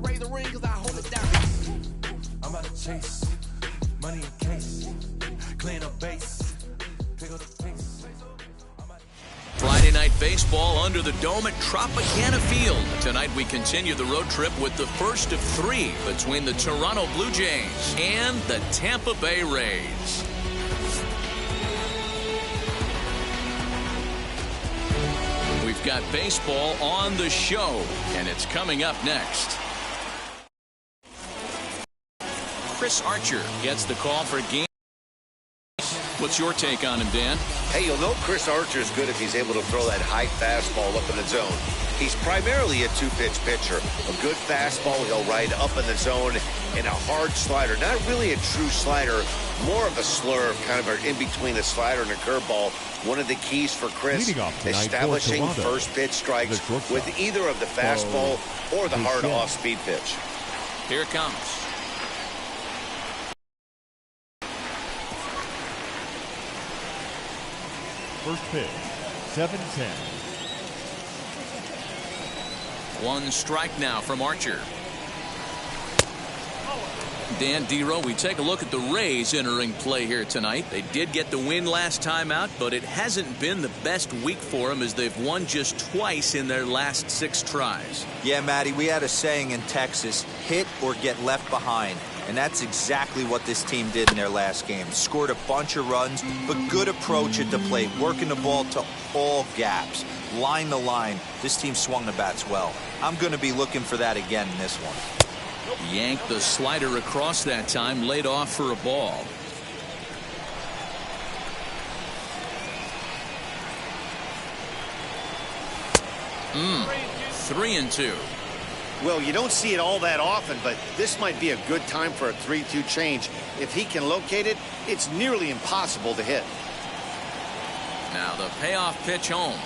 Raise the ring 'cause I hold it down. I'm about to chase money in case, clean up base, pick up the pace. Friday night baseball under the dome at Tropicana Field. Tonight we continue the road trip with the first of three between the Toronto Blue Jays and the Tampa Bay Rays. We've got baseball on the show, and it's coming up next. Chris Archer gets the call for game. What's your take on him, Dan? Hey, you'll know Chris Archer is good if he's able to throw that high fastball up in the zone. He's primarily a two-pitch pitcher. A good fastball he'll ride up in the zone, and a hard slider. Not really a true slider, more of a slurve, kind of in between a slider and a curveball. One of the keys for Chris, establishing first pitch strikes with either of the fastball or the hard off-speed pitch. Here it comes. First pitch, 7-10. One strike now from Archer. Dan Dero, we take a look at the Rays entering play here tonight. They did get the win last time out, but it hasn't been the best week for them as they've won just twice in their last 6 tries. Yeah, Matty, we had a saying in Texas, hit or get left behind. And that's exactly what this team did in their last game. Scored a bunch of runs, but good approach at the plate, working the ball to all gaps. Line the line. This team swung the bats well. I'm going to be looking for that again in this one. Yanked the slider across that time, laid off for a ball. Three and two. Well, you don't see it all that often, but this might be a good time for a 3-2 change. If he can locate it, it's nearly impossible to hit. Now the payoff pitch home.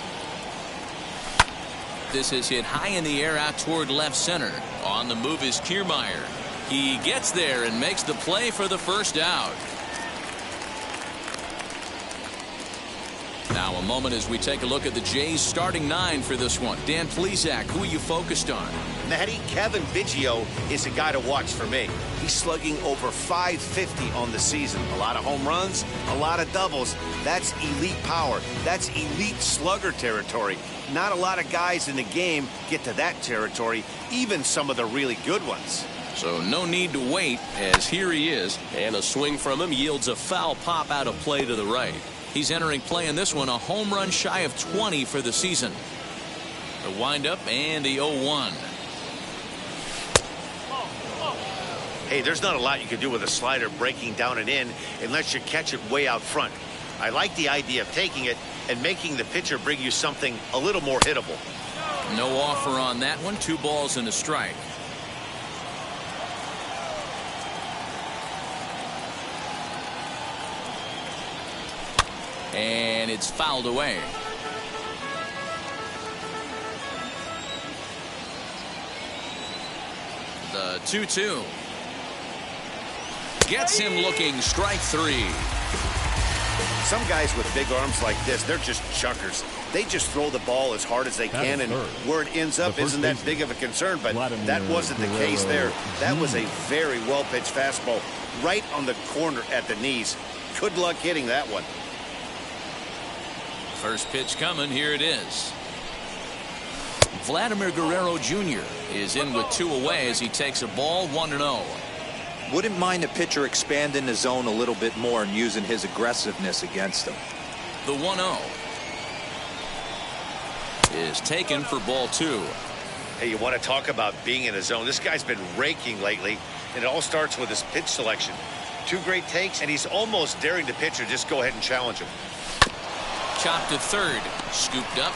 This is hit high in the air out toward left center. On the move is Kiermaier. He gets there and makes the play for the first out. Now a moment as we take a look at the Jays starting 9 for this one. Dan Plesac, who are you focused on? Matty, Kevin Biggio is a guy to watch for me. He's slugging over .550 on the season. A lot of home runs, a lot of doubles. That's elite power. That's elite slugger territory. Not a lot of guys in the game get to that territory, even some of the really good ones. So no need to wait, as here he is, and a swing from him yields a foul pop out of play to the right. He's entering play in this one, a home run shy of 20 for the season. The windup and the 0-1. Hey, there's not a lot you can do with a slider breaking down and in unless you catch it way out front. I like the idea of taking it and making the pitcher bring you something a little more hittable. No offer on that one. 2 balls and a strike. And it's fouled away. The 2-2. Gets him looking, strike 3. Some guys with big arms like this, they're just chuckers. They just throw the ball as hard as they can, and where it ends up isn't that big of a concern, but that wasn't the case there. That was a very well-pitched fastball right on the corner at the knees. Good luck hitting that one. First pitch coming, here it is. Vladimir Guerrero Jr. is in with 2 away as he takes a ball 1-0. Wouldn't mind a pitcher expanding the zone a little bit more and using his aggressiveness against him. The 1-0 is taken for ball 2. Hey, you want to talk about being in the zone? This guy's been raking lately, and it all starts with his pitch selection. 2 great takes, and he's almost daring the pitcher just go ahead and challenge him. Chopped to third, scooped up.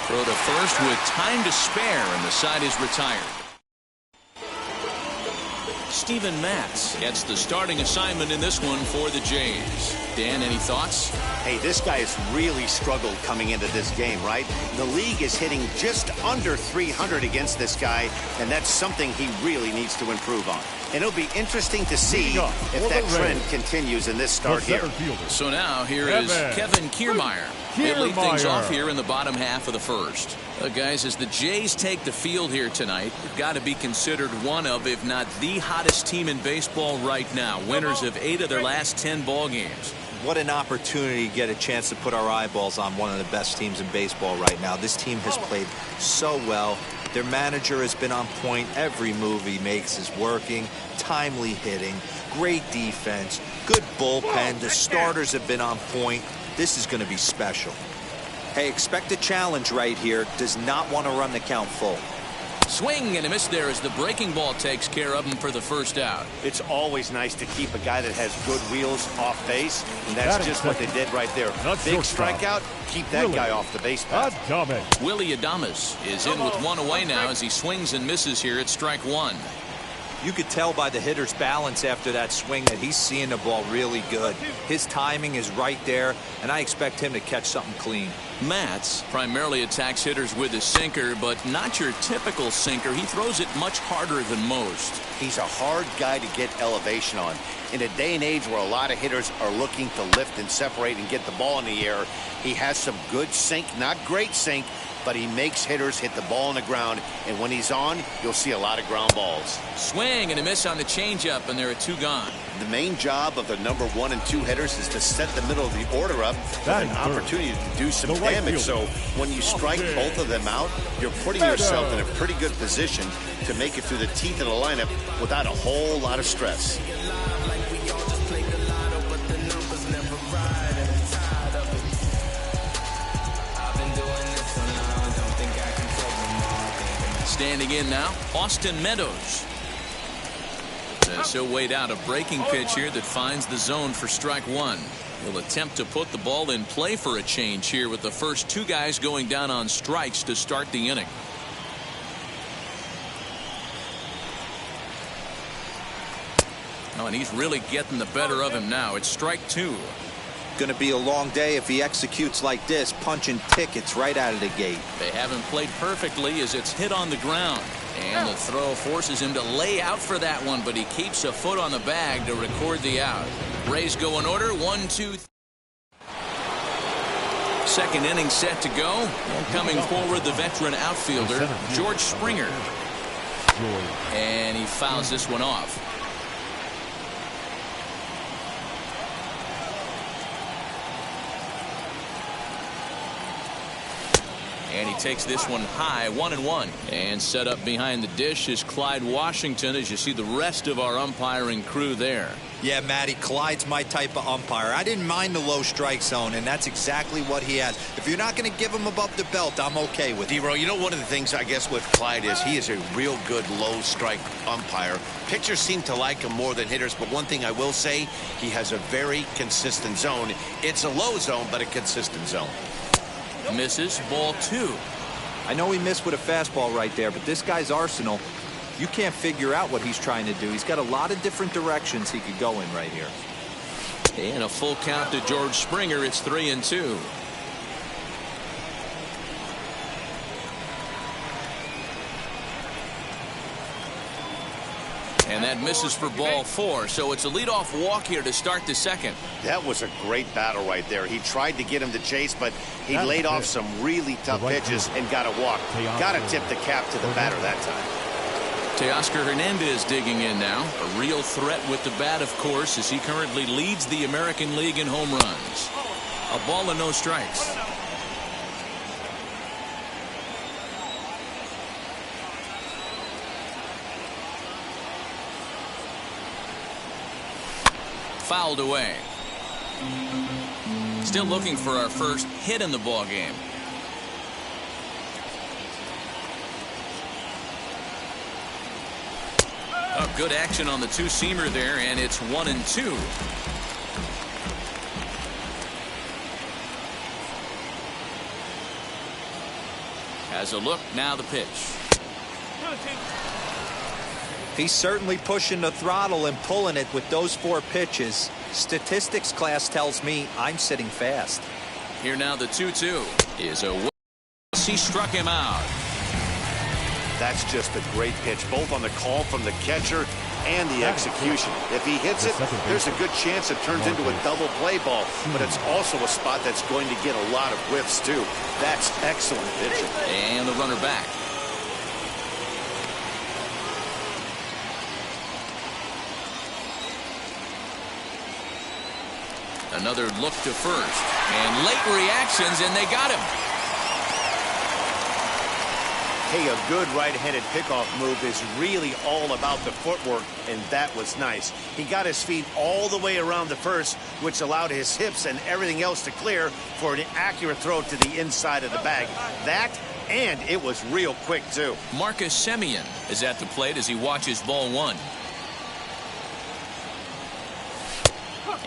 Throw to first with time to spare, and the side is retired. Steven Matz gets the starting assignment in this one for the Jays. Dan, any thoughts? Hey, this guy has really struggled coming into this game, right? The league is hitting just under 300 against this guy, and that's something he really needs to improve on. And it'll be interesting to see if that trend continues in this start here. So now here is Kevin Kiermaier. They lead things off here in the bottom half of the first. Guys, as the Jays take the field here tonight, they've got to be considered one of, if not the hottest team in baseball right now. Winners of 8 of their last 10 ball games. What an opportunity to get a chance to put our eyeballs on one of the best teams in baseball right now. This team has played so well. Their manager has been on point. Every move he makes is working. Timely hitting, great defense, good bullpen. The starters have been on point. This is going to be special. Hey, expect a challenge right here. Does not want to run the count full. Swing and a miss there as the breaking ball takes care of him for the first out. It's always nice to keep a guy that has good wheels off base, and that's just what they did right there. Big strikeout, keep that guy off the base path. Willie Adames is in with one away now as he swings and misses here at strike one. You could tell by the hitter's balance after that swing that he's seeing the ball really good. His timing is right there, and I expect him to catch something clean. Matz primarily attacks hitters with his sinker, but not your typical sinker. He throws it much harder than most. He's a hard guy to get elevation on. In a day and age where a lot of hitters are looking to lift and separate and get the ball in the air, he has some good sink, not great sink, but he makes hitters hit the ball on the ground, and when he's on, you'll see a lot of ground balls. Swing and a miss on the changeup, and there are 2 gone. The main job of the number 1 and 2 hitters is to set the middle of the order up with an opportunity to do some damage. So when you strike both of them out, you're putting yourself in a pretty good position to make it through the teeth of the lineup without a whole lot of stress. Standing in now, Austin Meadows. As he'll wait out a breaking pitch here that finds the zone for strike one. He'll attempt to put the ball in play for a change here with the first 2 guys going down on strikes to start the inning. Oh, and he's really getting the better of him now. It's strike 2. Going to be a long day if he executes like this, punching tickets right out of the gate. They haven't played perfectly as it's hit on the ground. And the throw forces him to lay out for that one, but he keeps a foot on the bag to record the out. Rays go in order, 1, 2, 3. Second inning set to go. And coming forward, the veteran outfielder, George Springer. And he fouls this one off. And he takes this one high, 1-1. And set up behind the dish is Clyde Washington, as you see the rest of our umpiring crew there. Yeah, Matty, Clyde's my type of umpire. I didn't mind the low strike zone, and that's exactly what he has. If you're not going to give him above the belt, I'm okay with it. D-Row, you know, one of the things, I guess, with Clyde is he is a real good low strike umpire. Pitchers seem to like him more than hitters, but one thing I will say, he has a very consistent zone. It's a low zone, but a consistent zone. Misses, ball 2. I know he missed with a fastball right there, but this guy's arsenal, you can't figure out what he's trying to do. He's got a lot of different directions he could go in right here. And a full count to George Springer. It's 3-2. And that misses for ball 4. So it's a leadoff walk here to start the second. That was a great battle right there. He tried to get him to chase, but he laid off some really tough pitches and got a walk. Got to tip the cap to the batter that time. Teoscar Hernandez digging in now. A real threat with the bat, of course, as he currently leads the American League in home runs. A ball and no strikes. Fouled away. Still looking for our first hit in the ball game. Oh, good action on the two-seamer there, and it's 1-2. Has a look, now the pitch. He's certainly pushing the throttle and pulling it with those 4 pitches. Statistics class tells me I'm sitting fast. Here now the 2-2 is a he struck him out. That's just a great pitch, both on the call from the catcher and the execution. If he hits it, there's a good chance it turns into a double play ball, but it's also a spot that's going to get a lot of whiffs too. That's excellent pitching. And the runner back. Another look to first, and late reactions, and they got him. Hey, a good right-handed pickoff move is really all about the footwork, and that was nice. He got his feet all the way around the first, which allowed his hips and everything else to clear for an accurate throw to the inside of the bag. That, and it was real quick, too. Marcus Semien is at the plate as he watches ball one.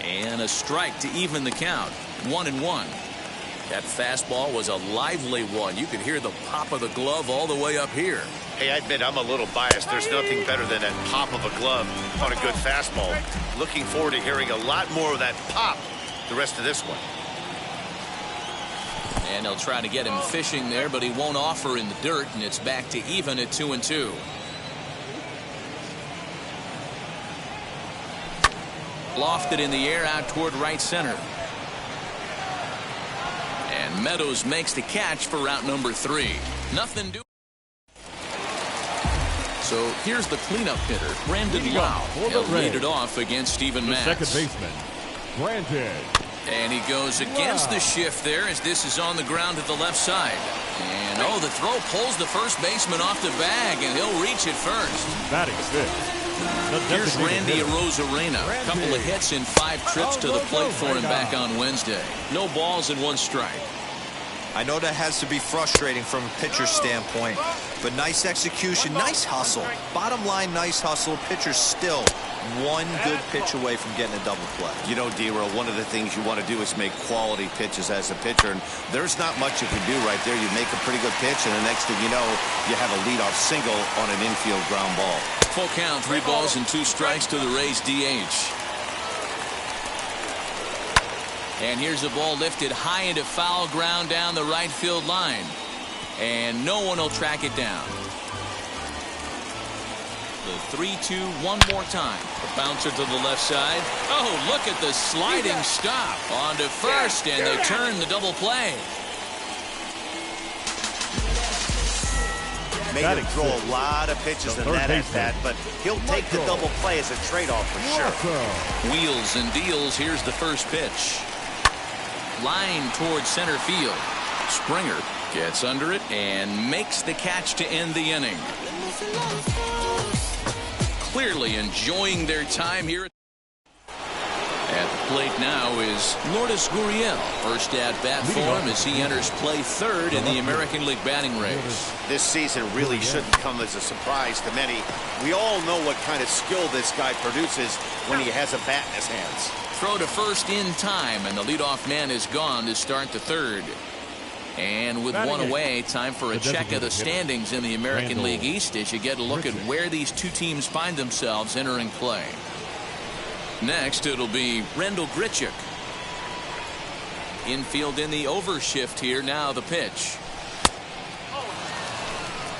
And a strike to even the count. 1-1. That fastball was a lively one. You could hear the pop of the glove all the way up here. Hey, I admit I'm a little biased. There's nothing better than that pop of a glove on a good fastball. Looking forward to hearing a lot more of that pop the rest of this one. And they'll try to get him fishing there, but he won't offer in the dirt, and it's back to even at 2-2. Lofted in the air out toward right center. And Meadows makes the catch for route number 3. Nothing doing. So here's the cleanup hitter, Brandon Lau. He'll lead it off against Steven Matz. Second baseman, Brandon. And he goes against the shift there as this is on the ground at the left side. And oh, the throw pulls the first baseman off the bag, and he'll reach it first. Batting fifth. Here's Randy Arozarena. A couple of hits in 5 trips to the plate for him back on Wednesday. No balls and 1 strike. I know that has to be frustrating from a pitcher's standpoint, but nice execution, nice hustle. Bottom line, nice hustle. Pitcher's still one good pitch away from getting a double play. You know, D-Roll, one of the things you want to do is make quality pitches as a pitcher, and there's not much you can do right there. You make a pretty good pitch, and the next thing you know, you have a leadoff single on an infield ground ball. Full count, 3 balls and 2 strikes to the Rays DH. And here's a ball lifted high into foul ground down the right field line. And no one will track it down. The 3-2 one more time. The bouncer to the left side. Oh, look at the sliding stop. On to first, and they turn the double play. Made him throw a lot of pitches in that at bat, but he'll take the double play as a trade-off for sure. Wheels and deals. Here's the first pitch. Line towards center field. Springer gets under it and makes the catch to end the inning. Clearly enjoying their time here. At the plate now is Lourdes Gurriel. First at bat for him as he enters play third in the American League batting race. This season really shouldn't come as a surprise to many. We all know what kind of skill this guy produces when he has a bat in his hands. Throw to first in time, and the leadoff man is gone to start the third. And with one away, time for a check of the standings in the American League East as you get a look at where these two teams find themselves entering play. Next, it'll be Randall Grichuk. Infield in the overshift here. Now the pitch.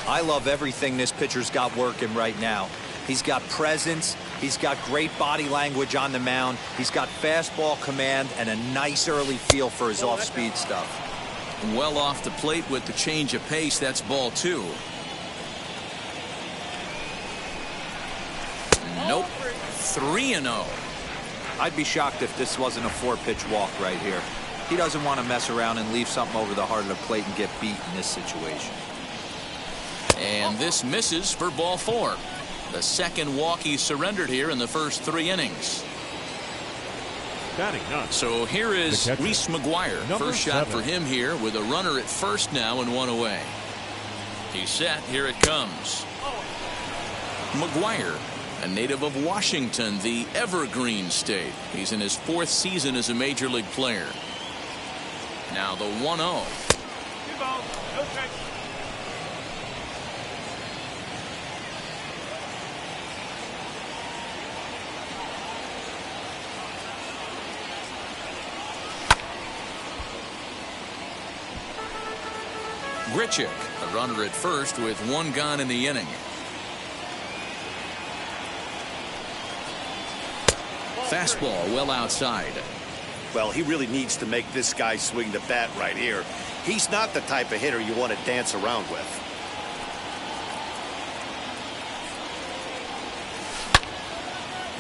I love everything this pitcher's got working right now. He's got presence. He's got great body language on the mound. He's got fastball command and a nice early feel for his off-speed stuff. Well off the plate with the change of pace. That's ball 2. Nope. 3-0. I'd be shocked if this wasn't a 4-pitch walk right here. He doesn't want to mess around and leave something over the heart of the plate and get beat in this situation. And this misses for ball 4. The second walk he surrendered here in the first 3 innings. So here is Reese McGuire. First shot for him here with a runner at first now and 1 away. He's set. Here it comes. McGuire, a native of Washington, the Evergreen State. He's in his 4th season as a major league player. Now the 1-0. Grichuk, a runner at first with one gone in the inning. Fastball well outside. Well, he really needs to make this guy swing the bat right here. He's not the type of hitter you want to dance around with.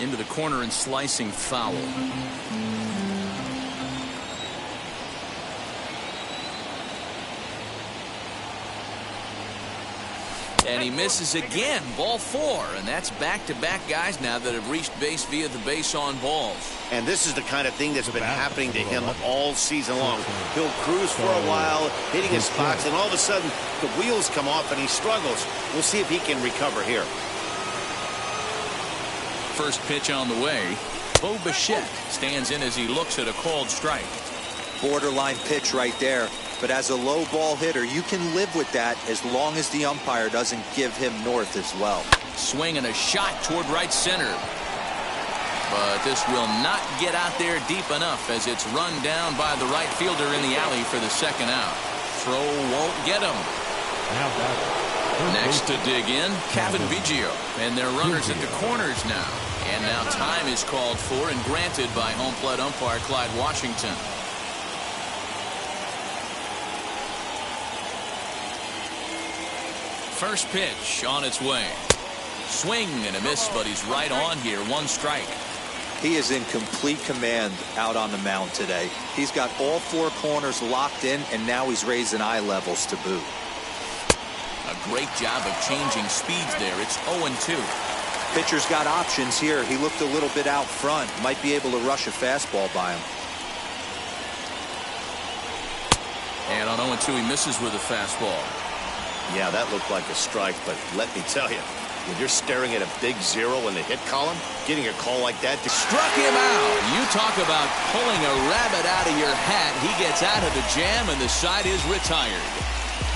Into the corner and slicing foul. And he misses again. Ball 4. And that's back-to-back guys now that have reached base via the base on balls. And this is the kind of thing that's been happening to him all season long. He'll cruise for a while, hitting his spots, and all of a sudden the wheels come off and he struggles. We'll see if he can recover here. First pitch on the way. Bo Bichette stands in as he looks at a called strike. Borderline pitch right there. But as a low ball hitter, you can live with that as long as the umpire doesn't give him north as well. Swing and a shot toward right center. But this will not get out there deep enough as it's run down by the right fielder in the alley for the second out. Throw won't get him. Next to dig in, Kevin Biggio. And their runners at the corners now. And now time is called for and granted by home plate umpire Clyde Washington. First pitch on its way. Swing and a miss, but he's right on here. One strike. He is in complete command out on the mound today. He's got all 4 corners locked in, and now he's raising eye levels to boot. A great job of changing speeds there. It's 0-2. Pitcher's got options here. He looked a little bit out front. Might be able to rush a fastball by him. And on 0-2, he misses with a fastball. Yeah, that looked like a strike, but let me tell you, when you're staring at a big 0 in the hit column, getting a call like that struck him out. You talk about pulling a rabbit out of your hat. He gets out of the jam and the side is retired.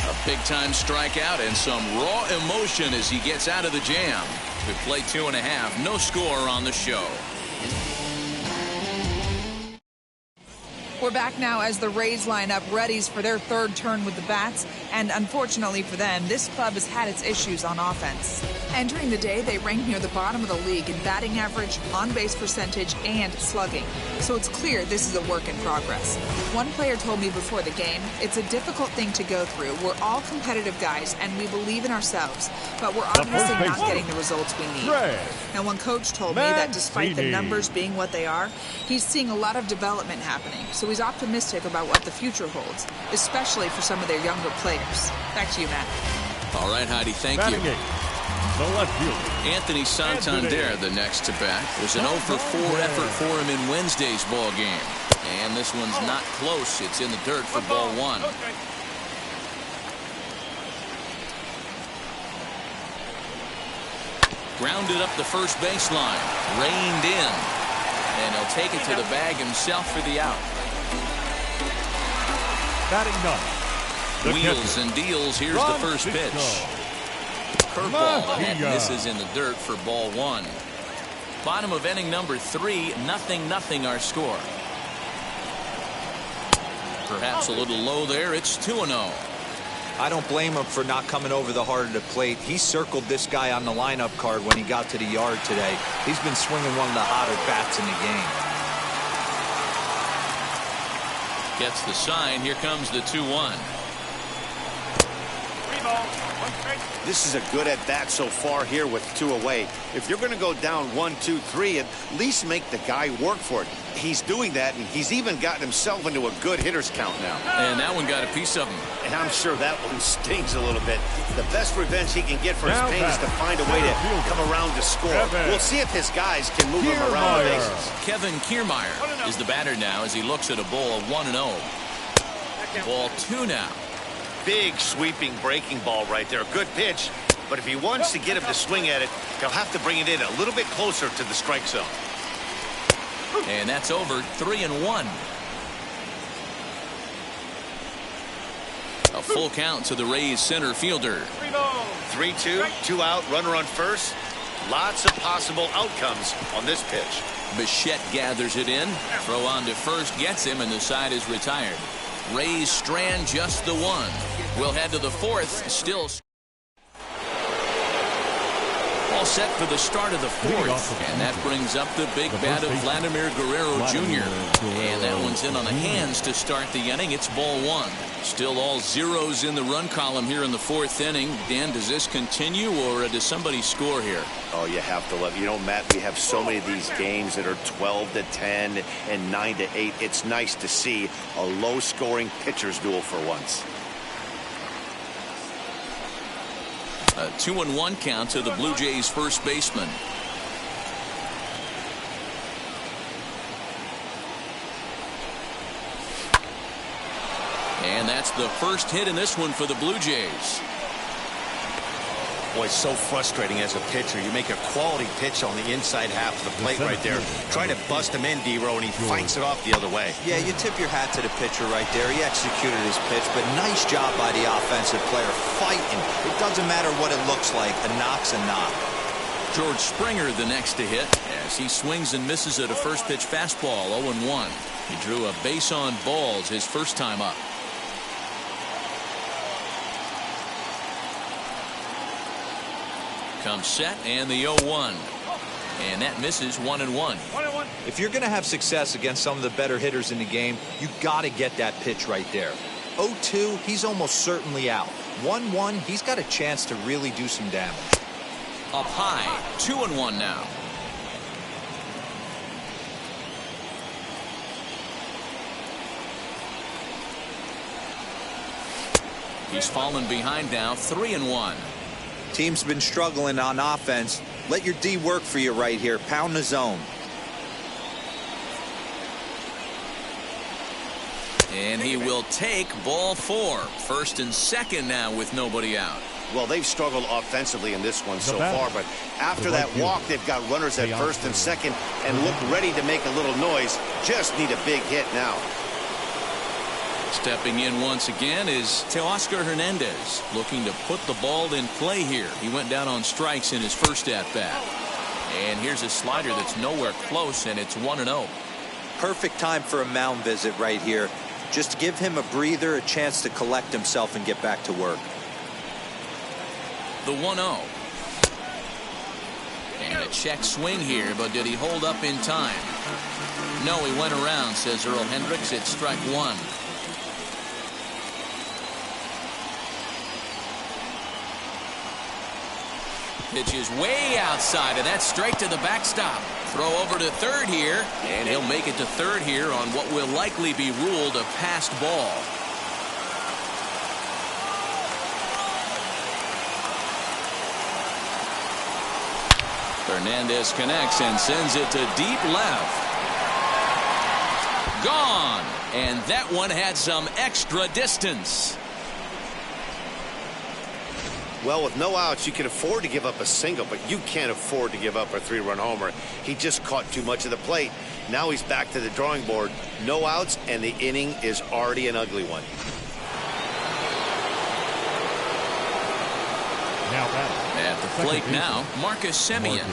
A big-time strikeout and some raw emotion as he gets out of the jam. We play 2.5. No score on the show. We're back now as the Rays line up readies for their third turn with the bats, and unfortunately for them, this club has had its issues on offense. Entering the day, they rank near the bottom of the league in batting average, on-base percentage, and slugging. So it's clear this is a work in progress. One player told me before the game, it's a difficult thing to go through. We're all competitive guys, and we believe in ourselves, but we're obviously not getting the results we need. Now, one coach told me that despite the numbers being what they are, he's seeing a lot of development happening. So he's optimistic about what the future holds, especially for some of their younger players. Back to you, Matt. All right, Heidi, thank you. The left fielder, Anthony Santander, the next to bat. It was an 0-for-4 effort for him in Wednesday's ball game. And this one's not close. It's in the dirt for ball 1. Grounded up the first baseline. Reined in. And he'll take it to the bag himself for the out. batting ninth. Wheels and deals. Here's the first pitch. Curveball ahead. Misses in the dirt for ball 1. Bottom of inning number 3. 0-0 our score. Perhaps a little low there. It's 2-0. I don't blame him for not coming over the heart of the plate. He circled this guy on the lineup card when he got to the yard today. He's been swinging one of the hotter bats in the game. Gets the sign. Here comes the 2-1. This is a good at bat so far here with 2 away. If you're going to go down 1, 2, 3, at least make the guy work for it. He's doing that, and he's even gotten himself into a good hitter's count now. And that one got a piece of him. And I'm sure that one stings a little bit. The best revenge he can get for his pain is to find a way to come around to score. We'll see if his guys can move him around the bases. Kevin Kiermaier is the batter now as he looks at a ball of 1-0. Ball 2 now. Big sweeping breaking ball right there. Good pitch. But if he wants to get him to swing at it, he'll have to bring it in a little bit closer to the strike zone. And that's over. 3-1. A full count to the Rays center fielder. 3-2, 2 out, runner on first. Lots of possible outcomes on this pitch. Bichette gathers it in. Throw on to first, gets him, and the side is retired. Rays strand just the one. We'll head to the fourth. Still all set for the start of the fourth. And that brings up the big bat of Vladimir Guerrero Jr. And that one's in on the hands to start the inning. It's ball one. Still all zeros in the run column here in the fourth inning. Dan, does this continue or does somebody score here? Oh, you have to love. You know, Matt, we have so many of these games that are 12-10 and 9-8. It's nice to see a low-scoring pitcher's duel for once. A 2-1 count to the Blue Jays first baseman. And that's the first hit in this one for the Blue Jays. Boy, it's so frustrating as a pitcher. You make a quality pitch on the inside half of the plate right there. Try to bust him in, D-Row, and he fights it off the other way. Yeah, you tip your hat to the pitcher right there. He executed his pitch, but nice job by the offensive player fighting. It doesn't matter what it looks like. A knock's a knock. George Springer the next to hit as he swings and misses at a first pitch fastball. 0-1. He drew a base on balls his first time up. Comes set and the 0-1. And that misses 1-1. If you're going to have success against some of the better hitters in the game, you got to get that pitch right there. 0-2, he's almost certainly out. 1-1, he's got a chance to really do some damage. Up high, 2-1 now. He's fallen behind now, 3-1. Team's been struggling on offense. Let your D work for you right here. Pound the zone. And he will take ball four. First and second now with nobody out. Well, they've struggled offensively in this one so far, but after that walk, they've got runners at first and second and look ready to make a little noise. Just need a big hit now. Stepping in once again is Teoscar Hernandez, looking to put the ball in play here. He went down on strikes in his first at-bat. And here's a slider that's nowhere close, and it's 1-0. Perfect time for a mound visit right here. Just to give him a breather, a chance to collect himself and get back to work. The 1-0. And a check swing here, but did he hold up in time? No, he went around, says Earl Hendricks. It's strike one. Pitch is way outside, and that's straight to the backstop. Throw over to third here, and he'll make it to third here on what will likely be ruled a passed ball. Hernandez connects and sends it to deep left. Gone, and that one had some extra distance. Well, with no outs, you can afford to give up a single, but you can't afford to give up a three-run homer. He just caught too much of the plate. Now he's back to the drawing board. No outs, and the inning is already an ugly one. At the plate now, Marcus Semien.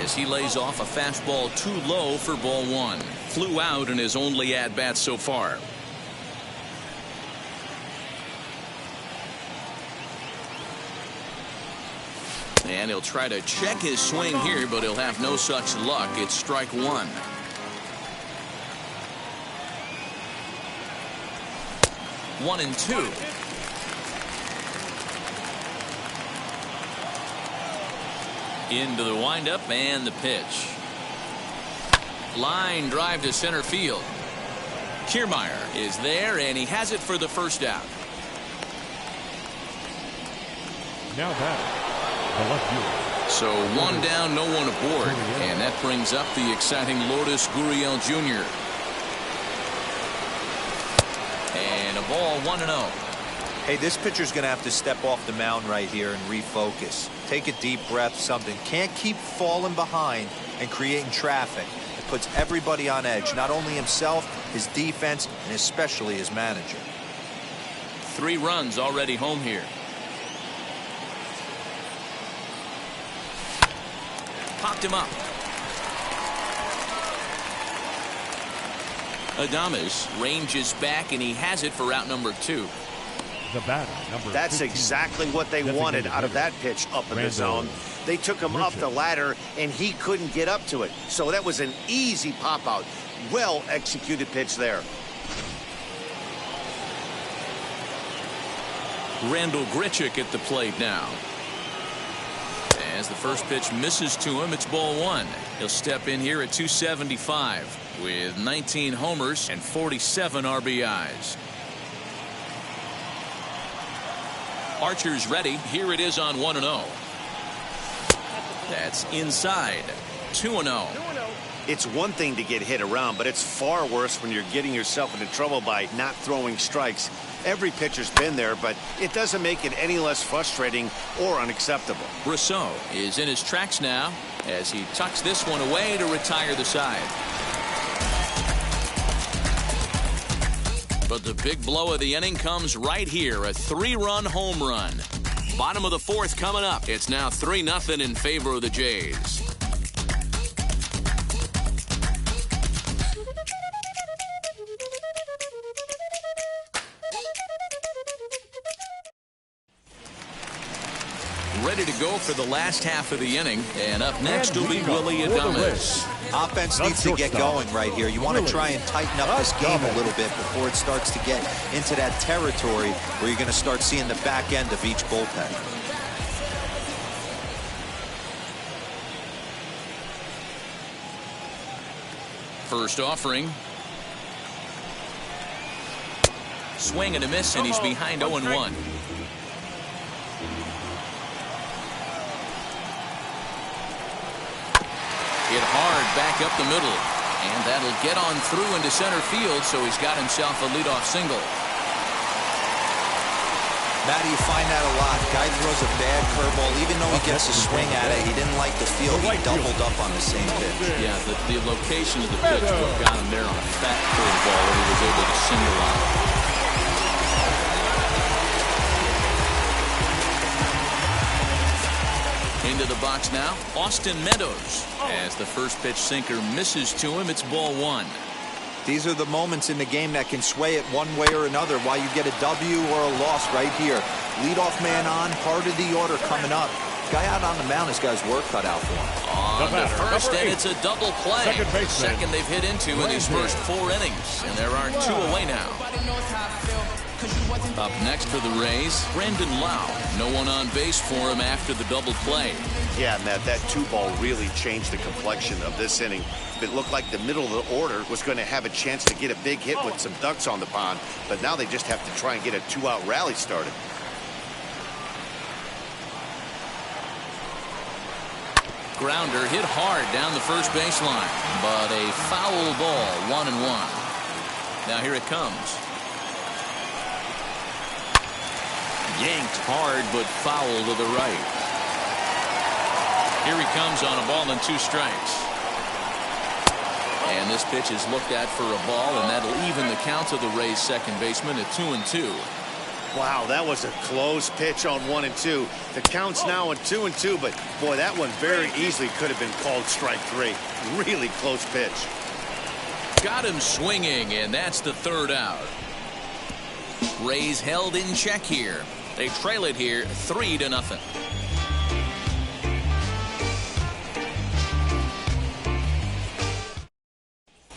As he lays off a fastball too low for ball one. Flew out in his only at-bat so far. And he'll try to check his swing here, but he'll have no such luck. It's strike one. One and two. Into the windup and the pitch. Line drive to center field. Kiermaier is there, and he has it for the first out. Now batting, the left fielder. So one down, no one aboard, and that brings up the exciting Lourdes Gurriel Jr. And a ball, 1-0. Hey, this pitcher's going to have to step off the mound right here and refocus. Take a deep breath, something. Can't keep falling behind and creating traffic. It puts everybody on edge, not only himself, his defense, and especially his manager. 3 runs already home here. Popped him up. Adames ranges back, and he has it for out number 2. The batter, number That's 15. exactly what they wanted out of that pitch up in the zone. They took him up the ladder, and he couldn't get up to it. So that was an easy pop-out. Well-executed pitch there. Randall Grichuk at the plate now. As the first pitch misses to him, it's ball 1. He'll step in here at 275 with 19 homers and 47 RBIs. Archer's ready. Here it is on 1-0. That's inside. 2-0. It's one thing to get hit around, but it's far worse when you're getting yourself into trouble by not throwing strikes. Every pitcher's been there, but it doesn't make it any less frustrating or unacceptable. Rousseau is in his tracks now as he tucks this one away to retire the side. But the big blow of the inning comes right here, a 3-run home run. Bottom of the 4th coming up. It's now 3-0 in favor of the Jays. Ready to go for the last half of the inning, and up next will be Willie Adames. Offense needs to get going right here. You want to try and tighten up this game a little bit before it starts to get into that territory where you're going to start seeing the back end of each bullpen. First offering. Swing and a miss, and he's behind 0-1. Hit hard back up the middle, and that'll get on through into center field, so he's got himself a leadoff single. Matty, you find that a lot. Guy throws a bad curveball, even though he gets a swing at it. He didn't like the feel. He doubled up on the same pitch. Yeah, the location of the pitch got him there on a fat curveball that he was able to single out. Into the box now, Austin Meadows. As the first pitch sinker misses to him, it's ball 1. These are the moments in the game that can sway it one way or another, why you get a W or a loss right here. Leadoff man on, heart of the order coming up. Guy out on the mound has got his work cut out for him. On the first, and it's a double play. Second they've hit into in these first 4 innings, and there are 2 away now. Up next for the Rays, Brandon Lau. No one on base for him after the double play. Yeah, Matt, that 2-ball really changed the complexion of this inning. It looked like the middle of the order was going to have a chance to get a big hit with some ducks on the pond, but now they just have to try and get a 2-out rally started. Grounder hit hard down the first baseline, but a foul ball, 1-1. Now here it comes. Yanked hard, but foul to the right. Here he comes on a ball and 2 strikes. And this pitch is looked at for a ball, and that'll even the count of the Rays' second baseman at 2-2. Wow, that was a close pitch on 1-2. The count's now at 2-2, but boy, that one very easily could have been called strike 3. Really close pitch. Got him swinging, and that's the 3rd out. Rays held in check here. They trail it here 3-0.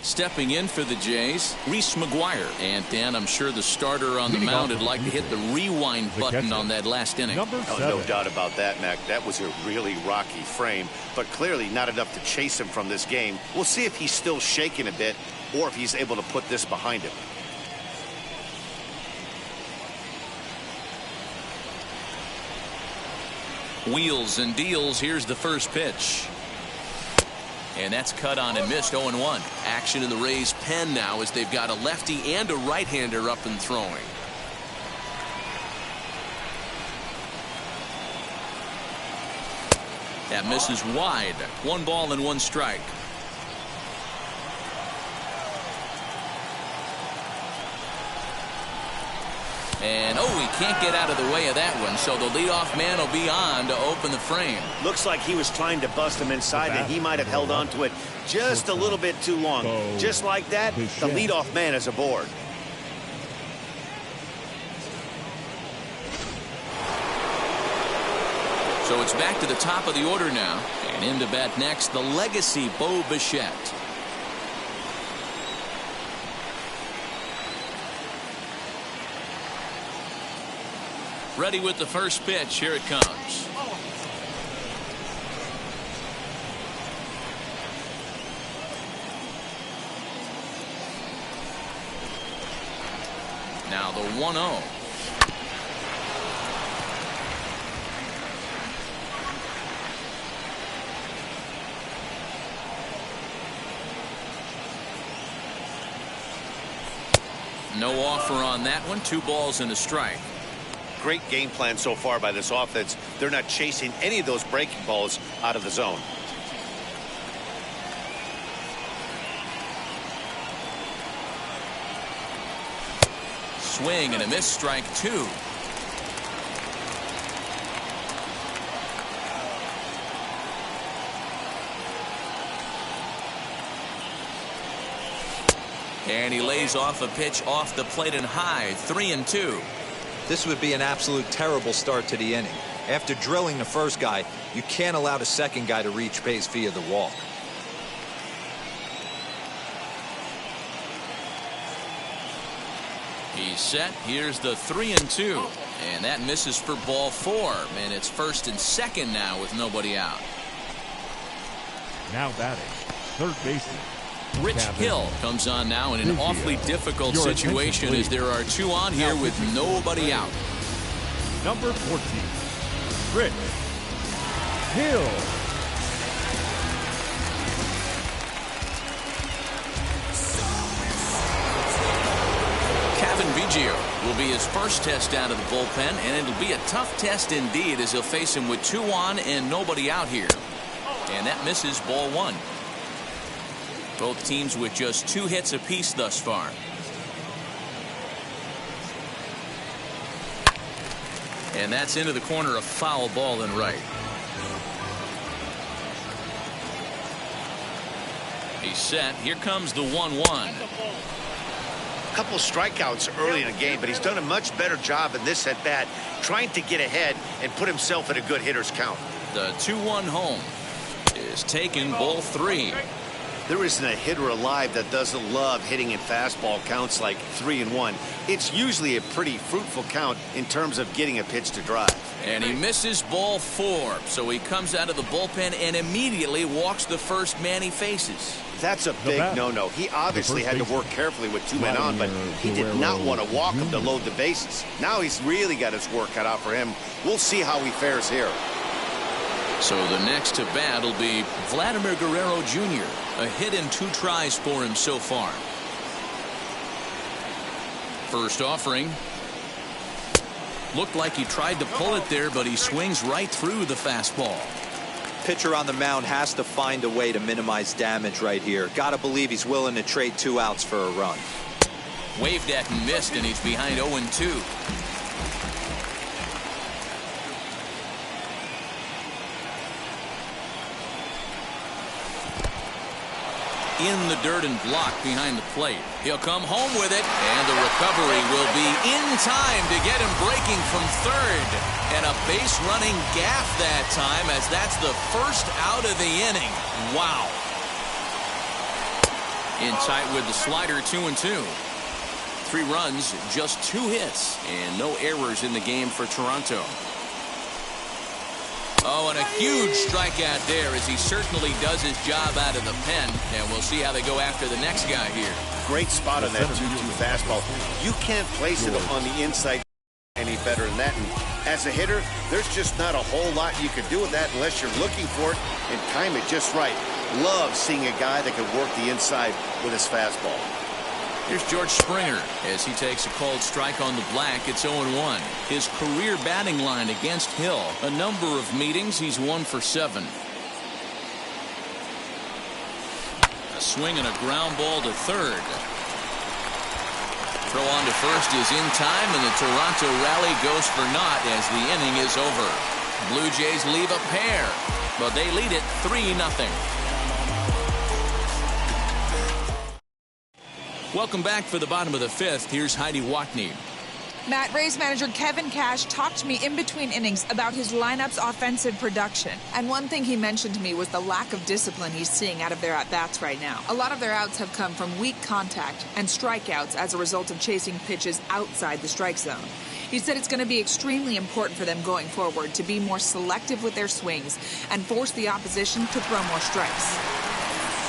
Stepping in for the Jays, Reese McGuire. And Dan, I'm sure the starter on the mound would like to hit the rewind button on that last inning. Oh, no doubt about that, Mac. That was a really rocky frame, but clearly not enough to chase him from this game. We'll see if he's still shaking a bit or if he's able to put this behind him. Wheels and deals. Here's the first pitch. And that's cut on and missed. 0-1. Action in the Rays' pen now as they've got a lefty and a right-hander up and throwing. That misses wide. 1 ball and 1 strike. And, oh, he can't get out of the way of that one, so the leadoff man will be on to open the frame. Looks like he was trying to bust him inside, and he might have held on to it just a little bit too long. Just like that, the leadoff man is aboard. So it's back to the top of the order now. And in to bat next, the legacy Bo Bichette. Ready with the first pitch. Here it comes. Now the 1-0. No offer on that one. 2 balls and a strike. Great game plan so far by this offense. They're not chasing any of those breaking balls out of the zone. Swing and a miss, strike 2. And he lays off a pitch off the plate and high. 3-2. This would be an absolute terrible start to the inning. After drilling the first guy, you can't allow the second guy to reach base via the walk. He's set. Here's the 3-2. And that misses for ball 4. And it's first and second now with nobody out. Now batting, third baseman. Rich Hill comes on now in an awfully difficult situation as there are 2 on here with nobody out. Number 14, Rich Hill. Kevin Biggio will be his first test out of the bullpen, and it'll be a tough test indeed as he'll face him with 2 on and nobody out here. And that misses, ball 1. Both teams with just 2 hits apiece thus far. And that's into the corner, a foul ball and right. He's set. Here comes the 1-1. A couple strikeouts early in the game, but he's done a much better job in this at bat, trying to get ahead and put himself in a good hitter's count. The 2-1 home is taken, ball 3. There isn't a hitter alive that doesn't love hitting in fastball counts like 3-1. It's usually a pretty fruitful count in terms of getting a pitch to drive. And he misses, ball 4. So he comes out of the bullpen and immediately walks the first man he faces. That's a big no-no. He obviously had to work carefully with 2 men on, but he did not want to walk him to load the bases. Now he's really got his work cut out for him. We'll see how he fares here. So the next to bat will be Vladimir Guerrero Jr. A hit in 2 tries for him so far. First offering. Looked like he tried to pull it there, but he swings right through the fastball. Pitcher on the mound has to find a way to minimize damage right here. Gotta believe he's willing to trade 2 outs for a run. Waved at and missed, and he's behind 0-2. In the dirt and blocked behind the plate. He'll come home with it, and the recovery will be in time to get him breaking from third. And a base running gaff that time, as that's the first out of the inning. Wow. In tight with the slider, 2-2. 3 runs, just 2 hits, and no errors in the game for Toronto. Oh, and a huge strikeout there as he certainly does his job out of the pen. And we'll see how they go after the next guy here. Great spot on that 2-2 fastball. You can't place it on the inside any better than that. And as a hitter, there's just not a whole lot you can do with that unless you're looking for it and time it just right. Love seeing a guy that can work the inside with his fastball. Here's George Springer as he takes a called strike on the black. It's 0-1. His career batting line against Hill. A number of meetings. He's 1 for 7. A swing and a ground ball to third. Throw on to first is in time, and the Toronto rally goes for naught as the inning is over. Blue Jays leave a pair, but they lead it 3-0. Welcome back for the bottom of the fifth. Here's Heidi Watney. Matt, Rays manager Kevin Cash talked to me in between innings about his lineup's offensive production. And one thing he mentioned to me was the lack of discipline he's seeing out of their at-bats right now. A lot of their outs have come from weak contact and strikeouts as a result of chasing pitches outside the strike zone. He said it's going to be extremely important for them going forward to be more selective with their swings and force the opposition to throw more strikes.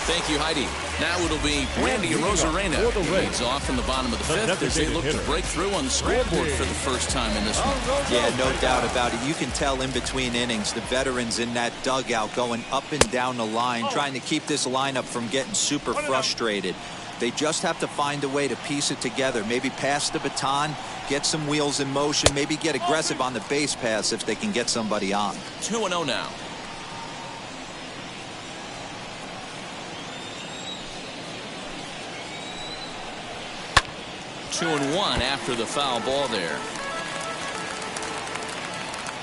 Thank you, Heidi. Now it'll be Randy Arozarena. Leads off in the bottom of the fifth as they look to break through on the scoreboard for the first time in this one. Yeah, no doubt about it. You can tell in between innings, the veterans in that dugout going up and down the line, trying to keep this lineup from getting super frustrated. They just have to find a way to piece it together. Maybe pass the baton, get some wheels in motion, maybe get aggressive on the base pass if they can get somebody on. 2-0 now. Two and one after the foul ball there.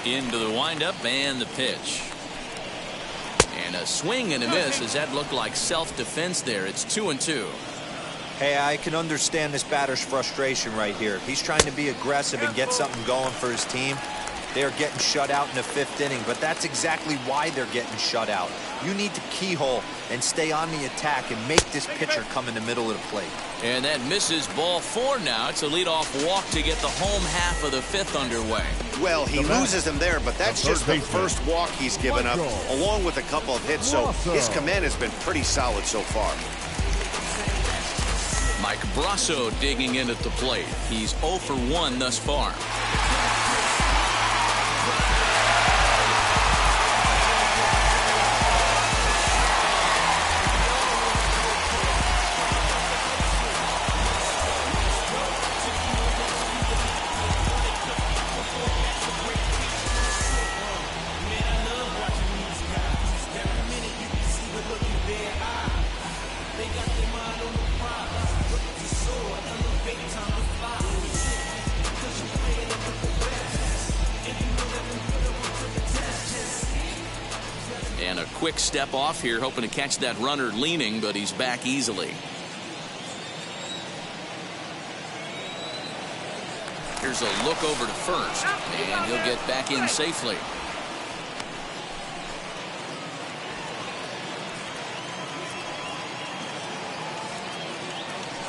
Into the windup and the pitch. And a swing and a miss as that looked like self-defense there. It's 2-2. Hey, I can understand this batter's frustration right here. He's trying to be aggressive and get something going for his team. They're getting shut out in the fifth inning, but that's exactly why they're getting shut out. You need to keyhole and stay on the attack and make this pitcher come in the middle of the plate. And that misses ball four now. It's a leadoff walk to get the home half of the fifth underway. Well, he loses him there, but that's just the first walk he's given up, along with a couple of hits, so his command has been pretty solid so far. Mike Brasso digging in at the plate. He's 0 for 1 thus far. And a quick step off here, hoping to catch that runner leaning, but he's back easily. Here's a look over to first, and he'll get back in safely.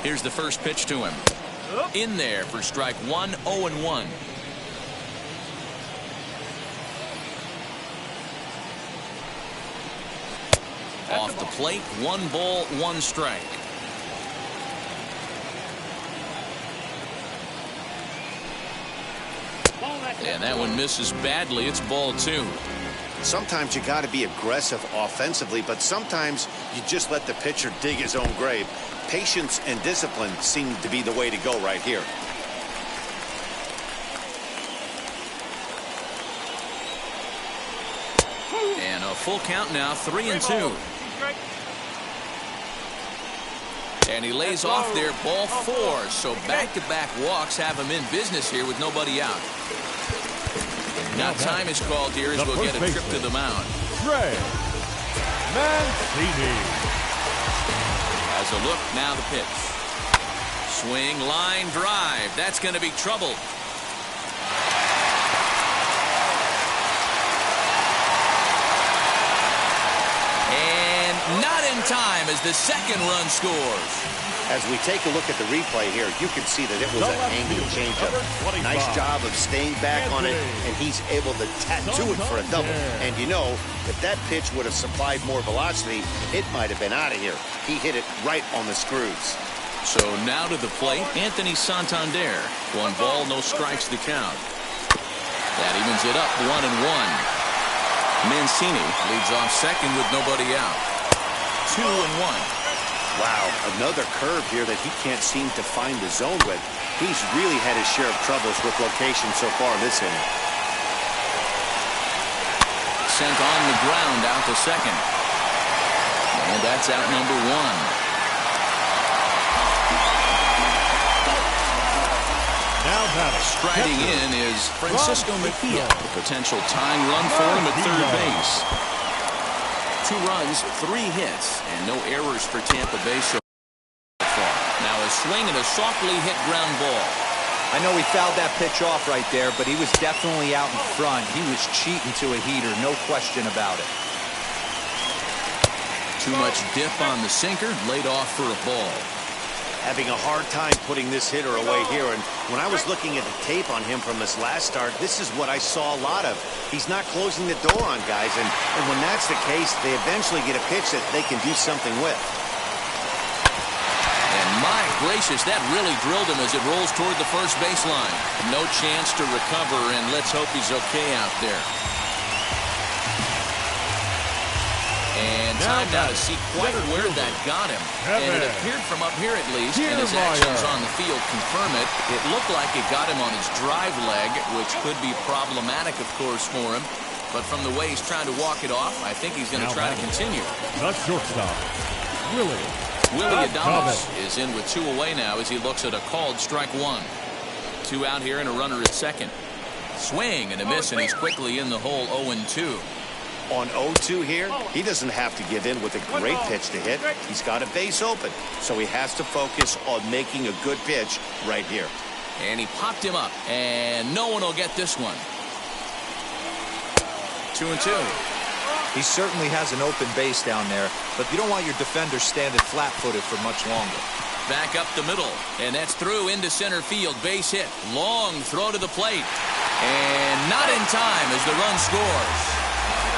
Here's the first pitch to him. In there for strike one, 0-1. Off the plate, 1 ball, 1 strike. And that one misses badly. It's ball 2. Sometimes you got to be aggressive offensively, but sometimes you just let the pitcher dig his own grave. Patience and discipline seem to be the way to go right here. And a full count now, 3-2. And he lays off there, ball 4. So back-to-back walks have him in business here with nobody out. Now time is called here as we'll get a trip to the mound. Trey Mancini. As a look, now the pitch. Swing, line, drive. That's going to be trouble. And not in time as the second run scores. As we take a look at the replay here, you can see that it was a hanging changeup. Nice job of staying back on it, and he's able to tattoo it for a double. And you know, if that pitch would have supplied more velocity, it might have been out of here. He hit it right on the screws. So now to the plate, Anthony Santander. 1 ball, no strikes to count. That evens it up, 1-1. Mancini leads off second with nobody out. 2-1. Wow, another curve here that he can't seem to find the zone with. He's really had his share of troubles with location so far this inning. Sent on the ground out to second. And that's out number 1. Now batting. Striding in is Francisco Mejia. The potential tying run for him at third base. 2 runs, 3 hits, and no errors for Tampa Bay so far. Now a swing and a softly hit ground ball. I know he fouled that pitch off right there, but he was definitely out in front. He was cheating to a heater, no question about it. Too much dip on the sinker, laid off for a ball. Having a hard time putting this hitter away here, and when I was looking at the tape on him from his last start, this is what I saw a lot of. He's not closing the door on guys, and when that's the case, they eventually get a pitch that they can do something with. My gracious, that really drilled him as it rolls toward the first baseline. No chance to recover, and let's hope he's okay out there. And time now to see quite where that got him. And it appeared from up here at least, and his actions on the field confirm it. It looked like it got him on his drive leg, which could be problematic, of course, for him. But from the way he's trying to walk it off, I think he's going to try to continue. The shortstop, Willie Adames is in with 2 away now as he looks at a called strike 1. 2 out here and a runner at second. Swing and a miss, and he's quickly in the hole 0-2. On 0-2 here, he doesn't have to give in with a great pitch to hit. He's got a base open, so he has to focus on making a good pitch right here. And he popped him up, and no one will get this one. 2-2. He certainly has an open base down there, but you don't want your defender standing flat-footed for much longer. Back up the middle, and that's through into center field. Base hit. Long throw to the plate. And not in time as the run scores.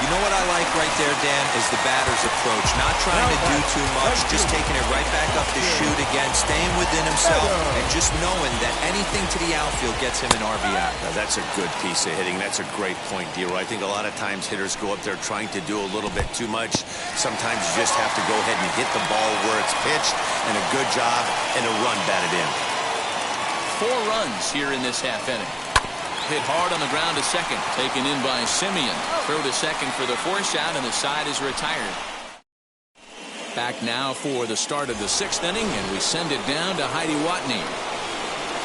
You know what I like right there, Dan, is the batter's approach. Not trying to do too much, just taking it right back up to shoot again, staying within himself, and just knowing that anything to the outfield gets him an RBI. Now, that's a good piece of hitting. That's a great point, D-Roy. I think a lot of times hitters go up there trying to do a little bit too much. Sometimes you just have to go ahead and hit the ball where it's pitched, and a good job, and a run batted in. 4 runs here in this half inning. Hit hard on the ground to second. Taken in by Simeon. Throw to second for the force out, and the side is retired. Back now for the start of the 6th inning, and we send it down to Heidi Watney.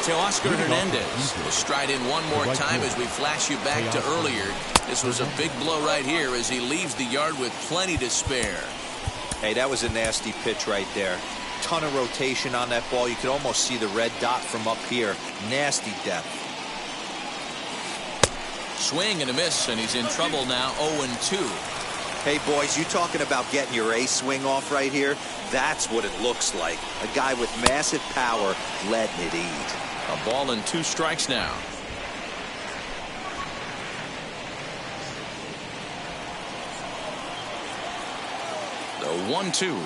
To Oscar Hernandez. We'll stride in one more time as we flash you back to earlier. This was a big blow right here as he leaves the yard with plenty to spare. Hey, that was a nasty pitch right there. Ton of rotation on that ball. You could almost see the red dot from up here. Nasty depth. Swing and a miss, and he's in trouble now, 0-2. Hey, boys, you talking about getting your A swing off right here? That's what it looks like. A guy with massive power letting it eat. A ball and 2 strikes now. The 1-2.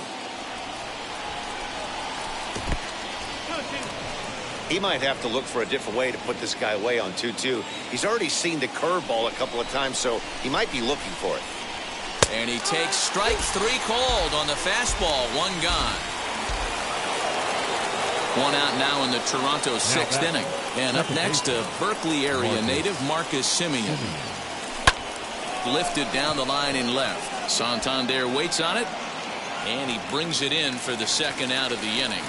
He might have to look for a different way to put this guy away on 2-2. He's already seen the curveball a couple of times, so he might be looking for it. And he takes strike 3 called on the fastball. 1 gone. 1 out now in the Toronto 6th inning. And up next, a Berkeley area native, Marcus Simeon. Lifted down the line in left. Santander waits on it, and he brings it in for the 2nd out of the inning.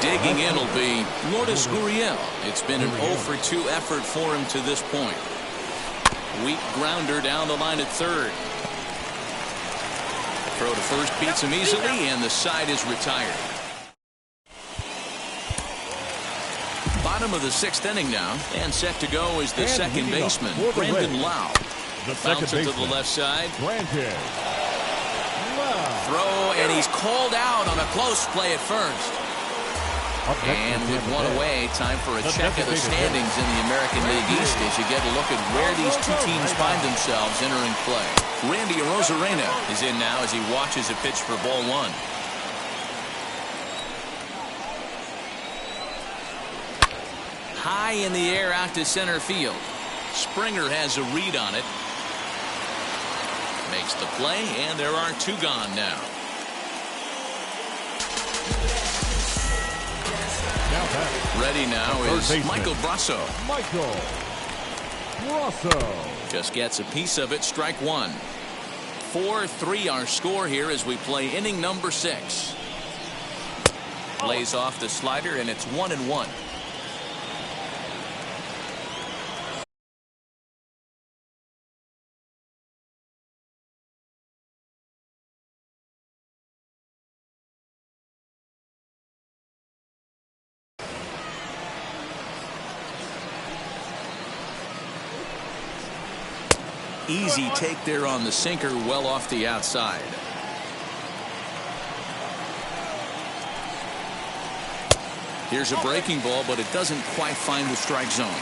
Digging in will be Lourdes Gurriel. It's been an 0-for-2 effort for him to this point. Weak grounder down the line at third. Throw to first beats him easily, and the side is retired. Bottom of the 6th inning now, and set to go is the second baseman, Brandon Lau. Bounce it to the left side. Throw, and he's called out on a close play at first. And with 1 away, time for a check of the standings in the American League East as you get a look at where these 2 teams find themselves entering play. Randy Arozarena is in now as he watches a pitch for ball 1. High in the air out to center field. Springer has a read on it. Makes the play, and there are 2 gone now. Ready now is Michael Brasso. Just gets a piece of it, strike 1. 4-3 our score here as we play inning number 6. Lays off the slider, and it's 1-1. Easy take there on the sinker, well off the outside. Here's a breaking ball, but it doesn't quite find the strike zone.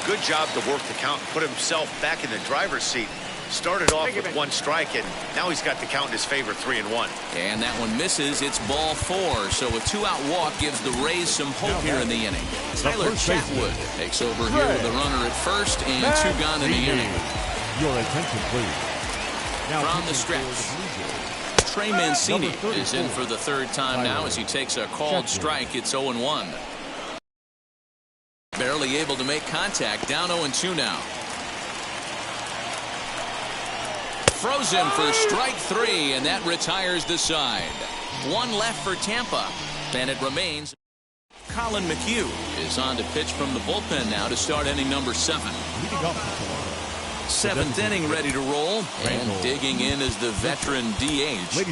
Good job to work the count and put himself back in the driver's seat. Started off with 1 strike, and now he's got the count in his favor, 3-1. And that one misses. It's ball 4. So a 2-out walk gives the Rays some hope here in the inning. Tyler Chatwood takes over here with a runner at first and 2 gone in the inning. Your attention, please. Now from the stretch, Trey Mancini is in for the 3rd time now as he takes a called strike. It's 0-1. Barely able to make contact. Down 0-2 now. Frozen for strike 3, and that retires the side. 1 left for Tampa, and it remains. Colin McHugh is on to pitch from the bullpen now to start inning number 7. 7th inning ready to roll, and digging in is the veteran DH.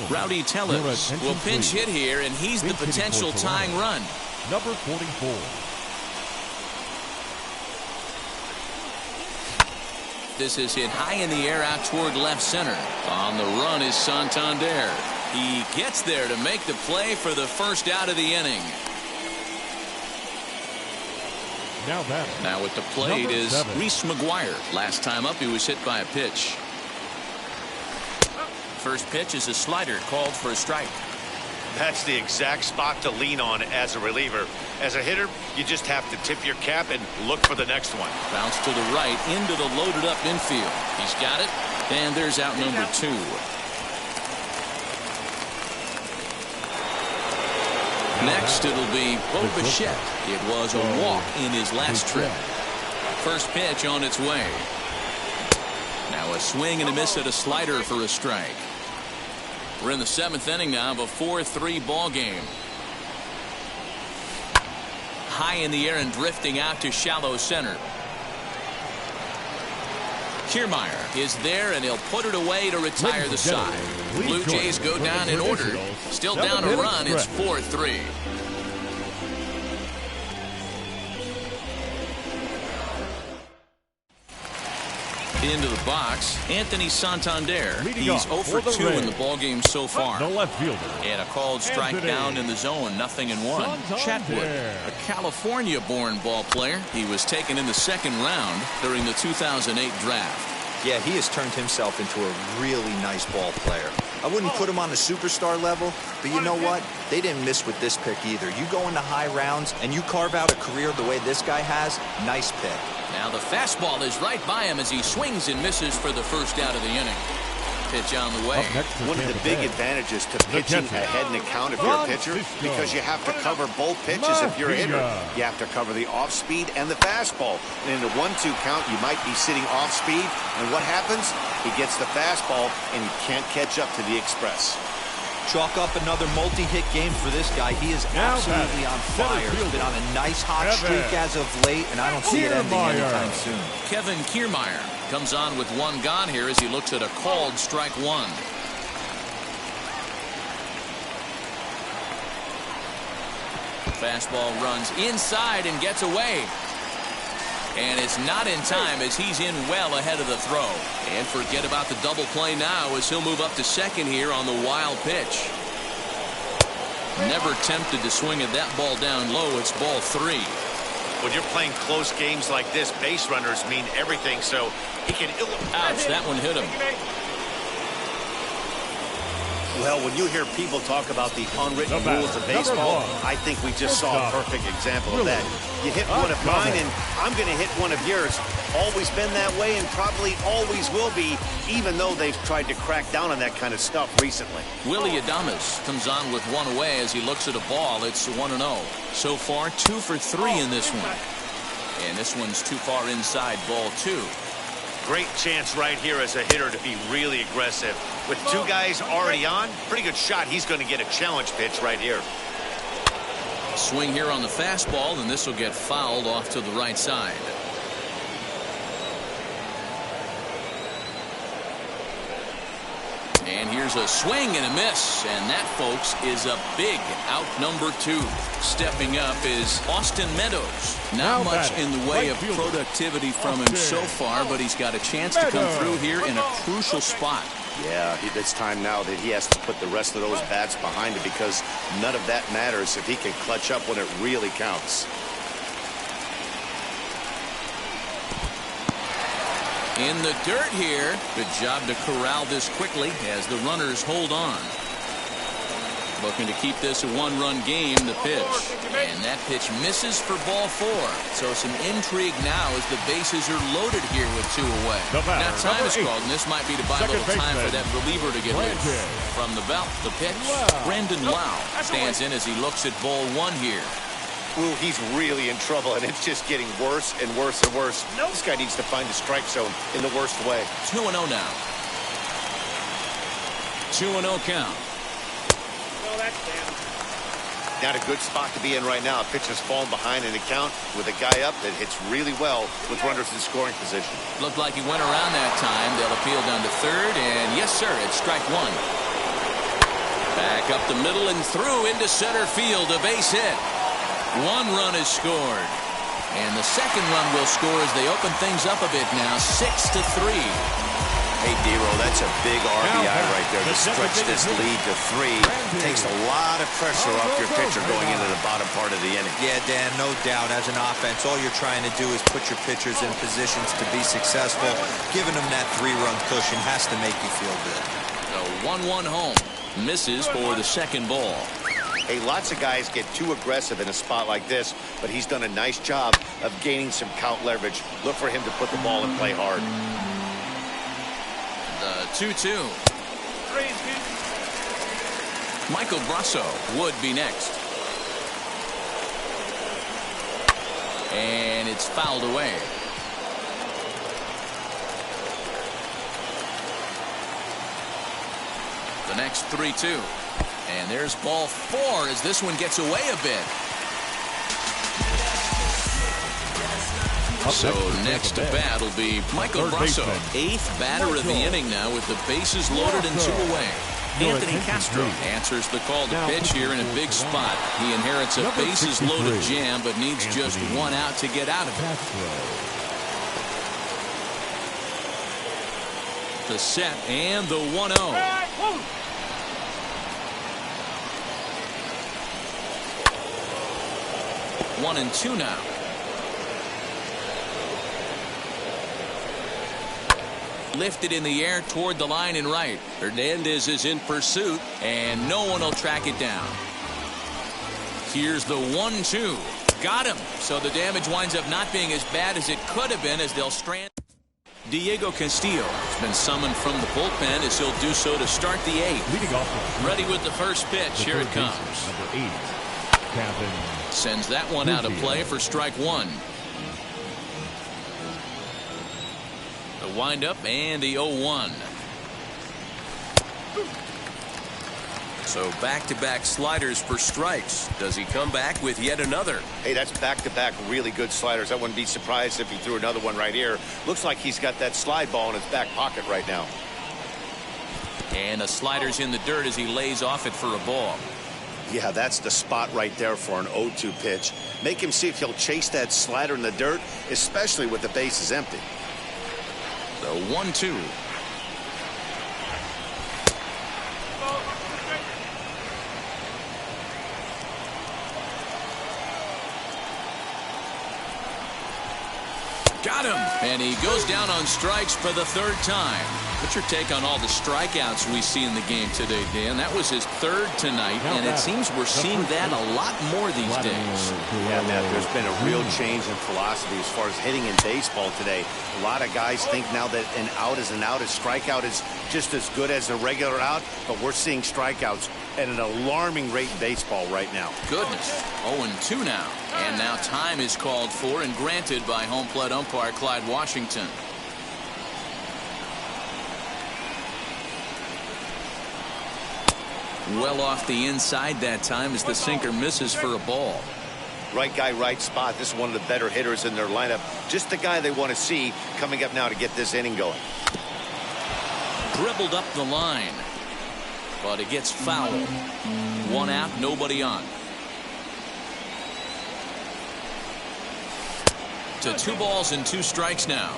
Rowdy Tellez will pinch hit here, and he's the potential tying run. Number 44. This is hit high in the air out toward left center. On the run is Santander. He gets there to make the play for the first out of the inning. Now at the plate is Reese McGuire. Last time up, he was hit by a pitch. First pitch is a slider called for a strike. That's the exact spot to lean on as a reliever. As a hitter, you just have to tip your cap and look for the next one. Bounce to the right into the loaded up infield. He's got it, and there's out number 2. Next, it'll be Bo Bichette. It was a walk in his last trip. First pitch on its way. Now a swing and a miss at a slider for a strike. We're in the 7th inning now of a 4-3 ball game. High in the air and drifting out to shallow center. Kiermaier is there, and he'll put it away to retire the side. Blue Jays go down in order. Still down a run. It's 4-3. Into the box, Anthony Santander. He's 0 for 2 in the ballgame so far. The left fielder. And a called strike down in the zone, 0-1. Chatwood, a California-born ball player. He was taken in the 2nd round during the 2008 draft. Yeah, he has turned himself into a really nice ball player. I wouldn't put him on a superstar level, but you know what? They didn't miss with this pick either. You go into high rounds and you carve out a career the way this guy has, nice pick. Now the fastball is right by him as he swings and misses for the first out of the inning. Pitch on the way. One of the big advantages to pitching ahead in the count if you're a pitcher, because you have to cover both pitches if you're a hitter. You have to cover the off-speed and the fastball. And in the 1-2 count, you might be sitting off-speed, and what happens? He gets the fastball, and he can't catch up to the express. Chalk up another multi-hit game for this guy. He is absolutely on fire. He's been on a nice hot streak as of late, and I don't see it ending anytime soon. Kevin Kiermaier comes on with 1 gone here as he looks at a called strike 1. Fastball runs inside and gets away. And it's not in time as he's in well ahead of the throw. And forget about the double play now as he'll move up to 2nd here on the wild pitch. Never tempted to swing at that ball down low. It's ball 3. When you're playing close games like this, base runners mean everything, so he can... Ouch, that one hit him. Well, when you hear people talk about the unwritten rules of baseball, I think we just saw a perfect example of that. You hit one of mine, and I'm going to hit one of yours. Always been that way, and probably always will be, even though they've tried to crack down on that kind of stuff recently. Willie Adames comes on with 1 away as he looks at a ball. It's 1-0. So far, 2 for 3 in this one. And this one's too far inside, ball 2. Great chance right here as a hitter to be really aggressive. With 2 guys already on, pretty good shot. He's going to get a challenge pitch right here. swing here on the fastball, and this will get fouled off to the right side. And here's a swing and a miss, and that, folks, is a big out number 2. Stepping up is Austin Meadows. Not much in the way of productivity from him so far, but he's got a chance to come through here in a crucial spot. Yeah, it's time now that he has to put the rest of those bats behind him, because none of that matters if he can clutch up when it really counts. In the dirt here. Good job to corral this quickly as the runners hold on. Looking to keep this a one-run game. The pitch. And that pitch misses for ball 4. So some intrigue now as the bases are loaded here with 2 away. Now time is called, and this might be to buy a little time for that reliever to get loose. From the belt, the pitch. Brandon Lau stands in as he looks at ball 1 here. Ooh, he's really in trouble, and it's just getting worse and worse and worse. This guy needs to find the strike zone in the worst way. 2-0 now. 2-0 count. Not a good spot to be in right now. A pitcher's falling behind in the count with a guy up that hits really well with runners in scoring position. Looked like he went around that time. They'll appeal down to third, and yes, sir, it's strike 1. Back up the middle and through into center field. A base hit. 1 run is scored. And the second run will score as they open things up a bit now. 6-3. Hey, D-Roll, that's a big RBI right there to stretch this lead to 3. Takes a lot of pressure off your pitcher going into the bottom part of the inning. Yeah, Dan, no doubt. As an offense, all you're trying to do is put your pitchers in positions to be successful. Giving them that 3-run cushion has to make you feel good. The 1-1 home. Misses for the second ball. Hey, lots of guys get too aggressive in a spot like this, but he's done a nice job of gaining some count leverage. Look for him to put the ball and play hard. The 2-2. Michael Brasso would be next. And it's fouled away. The next 3-2. And there's ball 4 as this one gets away a bit. So next to bat will be Michael Brasso. 8th batter of the inning now with the bases loaded and 2 away. Anthony Castro answers the call to pitch here in a big spot. He inherits a bases loaded jam but needs just 1 out to get out of it. The set and the 1-0. 1-2 now. Lifted in the air toward the line and right. Hernandez is in pursuit, and no one will track it down. Here's the 1-2. Got him. So the damage winds up not being as bad as it could have been as they'll strand. Diego Castillo has been summoned from the bullpen as he'll do so to start the 8th. Leading off ready with the first pitch. Here it comes. Number 8, Kevin. Sends that one out of play for strike 1. The windup and the 0-1. So back-to-back sliders for strikes. Does he come back with yet another? Hey, that's back-to-back really good sliders. I wouldn't be surprised if he threw another one right here. Looks like he's got that slide ball in his back pocket right now. And the slider's in the dirt as he lays off it for a ball. Yeah, that's the spot right there for an 0-2 pitch. Make him see if he'll chase that slider in the dirt, especially with the bases empty. The 1-2. Got him. And he goes down on strikes for the 3rd time. What's your take on all the strikeouts we see in the game today, Dan? That was his 3rd tonight, and it seems we're seeing that a lot more these days. Yeah, Matt, there's been a real change in philosophy as far as hitting in baseball today. A lot of guys think now that an out is an out. A strikeout is just as good as a regular out, but we're seeing strikeouts at an alarming rate in baseball right now. Goodness. 0-2 now. And now time is called for and granted by home plate umpire Clyde Washington. Well off the inside that time as the sinker misses for a ball. Right guy, right spot. This is one of the better hitters in their lineup. Just the guy they want to see coming up now to get this inning going. Dribbled up the line, but it gets fouled. 1 out, nobody on. To 2 balls and 2 strikes now.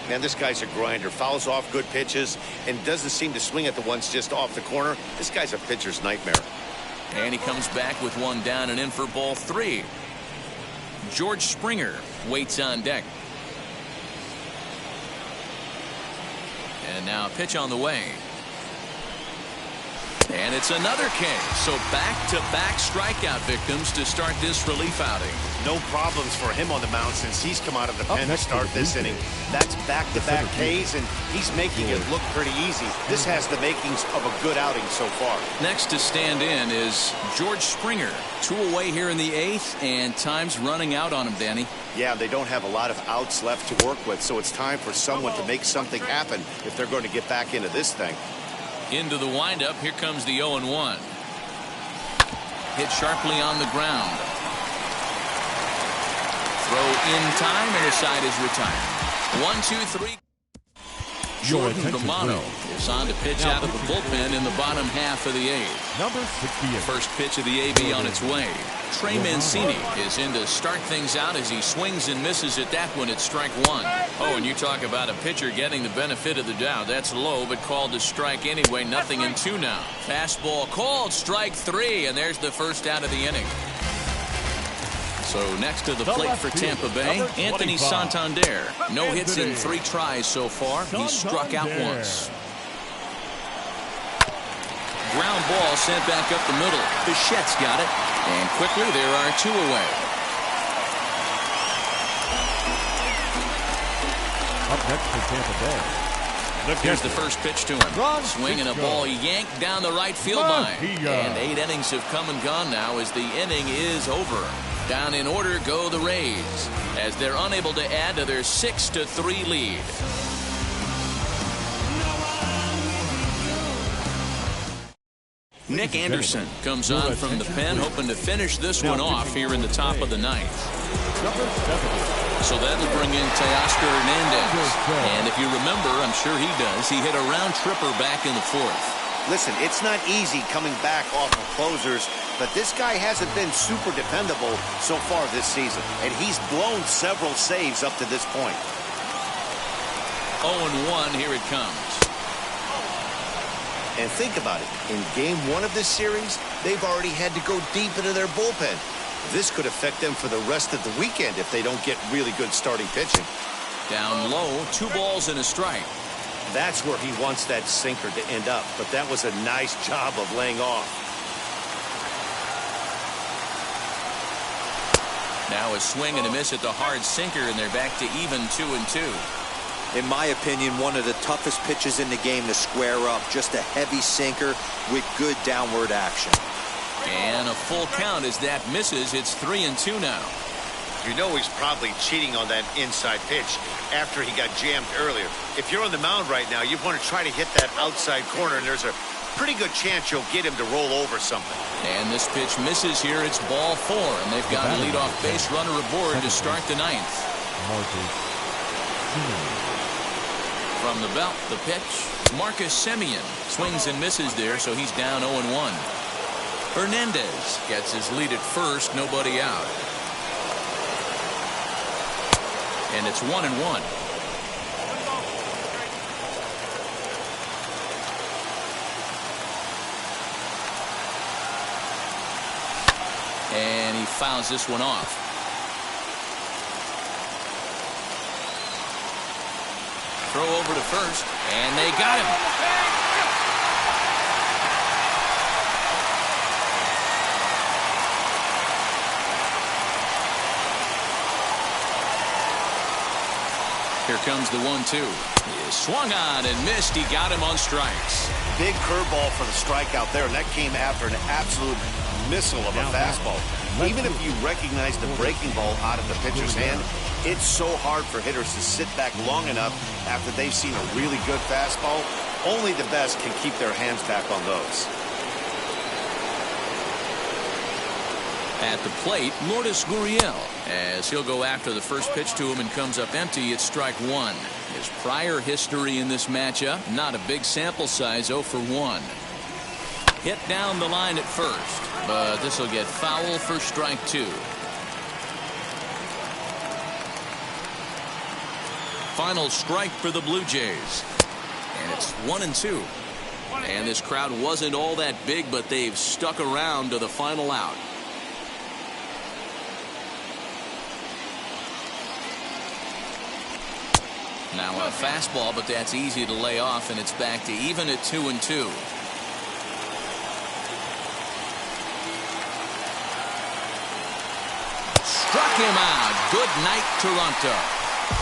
Man, this guy's a grinder. Fouls off good pitches and doesn't seem to swing at the ones just off the corner. This guy's a pitcher's nightmare. And he comes back with 1 down and in for ball 3. George Springer waits on deck. And now a pitch on the way. And it's another K. So back-to-back strikeout victims to start this relief outing. No problems for him on the mound since he's come out of the pen to start this inning. That's back-to-back Ks, and he's making it look pretty easy. This has the makings of a good outing so far. Next to stand in is George Springer. 2 away here in the 8th, and time's running out on him, Danny. Yeah, they don't have a lot of outs left to work with, so it's time for someone to make something happen if they're going to get back into this thing. Into the windup. Here comes the 0-1. Hit sharply on the ground. Throw in time, and his side is retired. 1-2-3. Jordan Romano is on to pitch out of the bullpen in the bottom half of the 8th. Number 68. First pitch of the AB on its way. Trey Mancini is in to start things out as he swings and misses at that one at strike 1. Oh, and you talk about a pitcher getting the benefit of the doubt. That's low, but called to strike anyway. 0-2 now. Fastball called, strike 3, and there's the first out of the inning. So next to the plate for Tampa Bay, Anthony Santander. No hits in 3 tries so far. He's struck out once. Ground ball sent back up the middle. Bichette's got it. And quickly there are 2 away. Up next for Tampa Bay. Here's the first pitch to him. Swinging a ball yanked down the right field line. And 8 innings have come and gone now as the inning is over. Down in order go the Rays as they're unable to add to their 6-3 lead. Nick Anderson comes on from the pen, hoping to finish this one off here in the top of the 9th. So that'll bring in Teoscar Hernandez. And if you remember, I'm sure he does, he hit a round tripper back in the 4th. Listen, it's not easy coming back off of closers, but this guy hasn't been super dependable so far this season, and he's blown several saves up to this point. 0-1, here it comes. And think about it. In game 1 of this series, they've already had to go deep into their bullpen. This could affect them for the rest of the weekend if they don't get really good starting pitching. Down low, 2 balls and a strike. That's where he wants that sinker to end up, but that was a nice job of laying off. Now a swing and a miss at the hard sinker, and they're back to even 2-2. In my opinion, one of the toughest pitches in the game to square up. Just a heavy sinker with good downward action. And a full count as that misses. It's 3-2 now. You know he's probably cheating on that inside pitch after he got jammed earlier. If you're on the mound right now, you want to try to hit that outside corner, and there's a pretty good chance you'll get him to roll over something. And this pitch misses here. It's ball 4, and they've got a leadoff base runner aboard to start the 9th. From the belt, the pitch. Marcus Semien swings and misses there, so he's down 0-1. Hernandez gets his lead at first, nobody out. And it's 1-1. And he fouls this one off. Throw over to first, and they got him. Here comes the 1-2. He swung on and missed. He got him on strikes. Big curveball for the strikeout there, and that came after an absolute missile of a fastball. Even if you recognize the breaking ball out of the pitcher's hand, it's so hard for hitters to sit back long enough after they've seen a really good fastball. Only the best can keep their hands back on those. At the plate, Lourdes Gurriel, as he'll go after the first pitch to him and comes up empty. It's strike one. His prior history in this matchup, not a big sample size, 0 for 1. Hit down the line at first, but this will get foul for strike two. Final strike for the Blue Jays. And it's 1-2. And this crowd wasn't all that big, but they've stuck around to the final out. Now a fastball, but that's easy to lay off, and it's back to even at 2-2. Struck him out. Good night, Toronto.